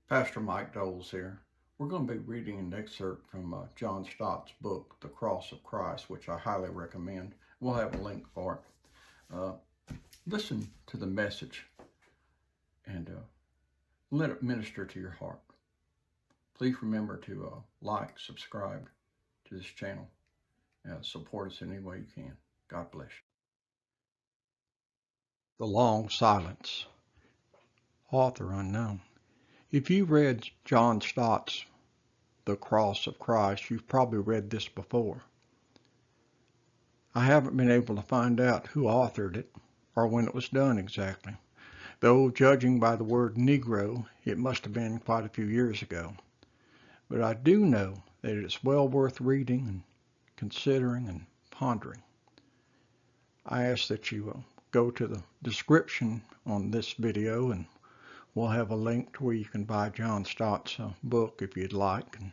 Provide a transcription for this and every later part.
Pastor Mike Doles here. We're going to be reading an excerpt from John Stott's book, The Cross of Christ, which I highly recommend. We'll have a link for it. Listen to the message and let it minister to your heart. Please remember to like, subscribe to this channel, support us in any way you can. God bless you. The Long Silence. Author unknown. If you read John Stott's The Cross of Christ, you've probably read this before. I haven't been able to find out who authored it or when it was done exactly, though judging by the word Negro, it must have been quite a few years ago. But I do know that it's well worth reading and considering and pondering. I ask that you go to the description on this video, and we'll have a link to where you can buy John Stott's book if you'd like. And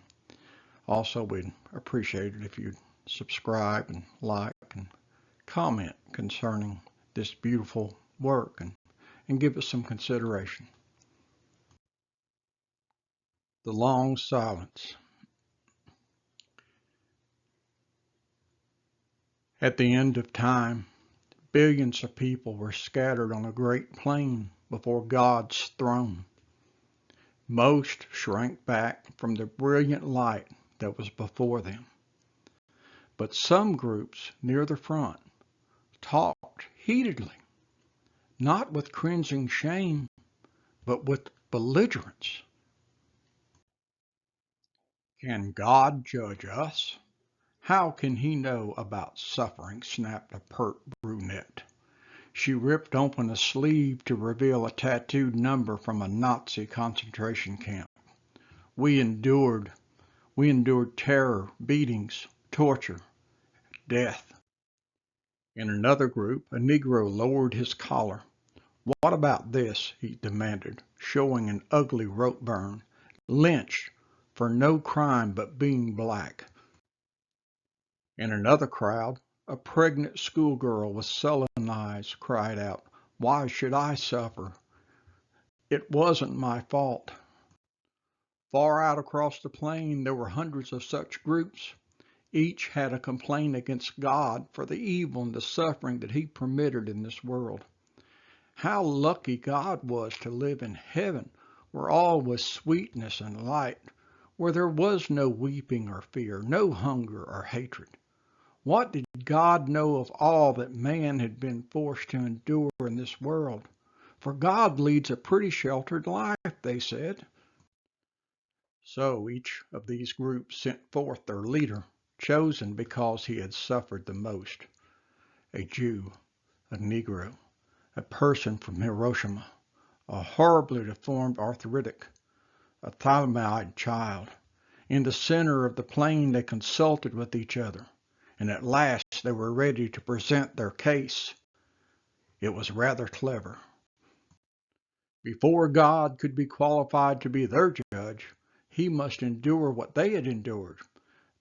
also, we'd appreciate it if you'd subscribe and like and comment concerning this beautiful work and give it some consideration. The Long Silence. At the end of time, billions of people were scattered on a great plain before God's throne. Most shrank back from the brilliant light that was before them. But some groups near the front talked heatedly, not with cringing shame, but with belligerence. Can God judge us? How can he know about suffering? Snapped a pert brunette. She ripped open a sleeve to reveal a tattooed number from a Nazi concentration camp. We endured terror, beatings, torture, death. In another group, a Negro lowered his collar. What about this? He demanded, showing an ugly rope burn. Lynched for no crime but being black. In another crowd, a pregnant schoolgirl with sullen eyes cried out, "Why should I suffer? It wasn't my fault." Far out across the plain, there were hundreds of such groups. Each had a complaint against God for the evil and the suffering that he permitted in this world. How lucky God was to live in heaven, where all was sweetness and light, where there was no weeping or fear, no hunger or hatred. What did God know of all that man had been forced to endure in this world? For God leads a pretty sheltered life, they said. So each of these groups sent forth their leader, chosen because he had suffered the most. A Jew, a Negro, a person from Hiroshima, a horribly deformed arthritic, a thalidomide child. In the center of the plain they consulted with each other, and at last they were ready to present their case. It was rather clever. Before God could be qualified to be their judge, he must endure what they had endured.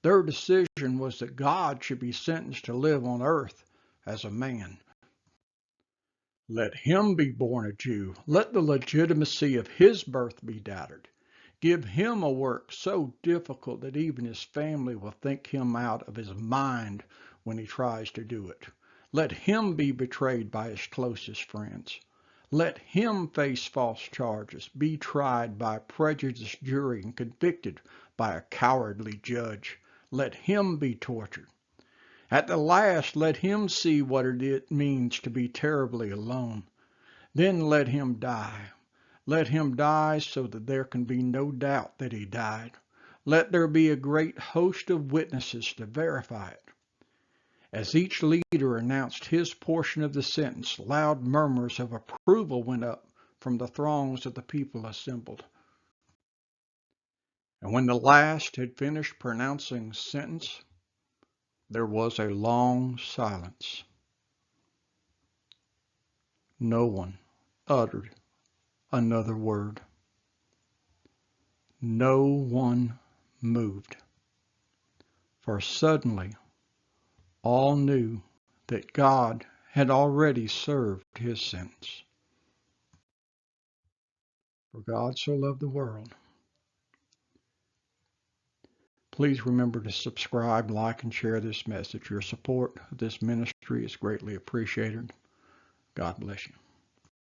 Their decision was that God should be sentenced to live on earth as a man. Let him be born a Jew. Let the legitimacy of his birth be doubted. Give him a work so difficult that even his family will think him out of his mind when he tries to do it. Let him be betrayed by his closest friends. Let him face false charges, be tried by a prejudiced jury and convicted by a cowardly judge. Let him be tortured. At the last, let him see what it means to be terribly alone. Then let him die. Let him die so that there can be no doubt that he died. Let there be a great host of witnesses to verify it. As each leader announced his portion of the sentence, loud murmurs of approval went up from the throngs of the people assembled. And when the last had finished pronouncing sentence, there was a long silence. No one uttered another word. No one moved. For suddenly all knew that God had already served his sentence. For God so loved the world Please remember to subscribe, like, and share this message. Your support of this ministry is greatly appreciated. God bless you.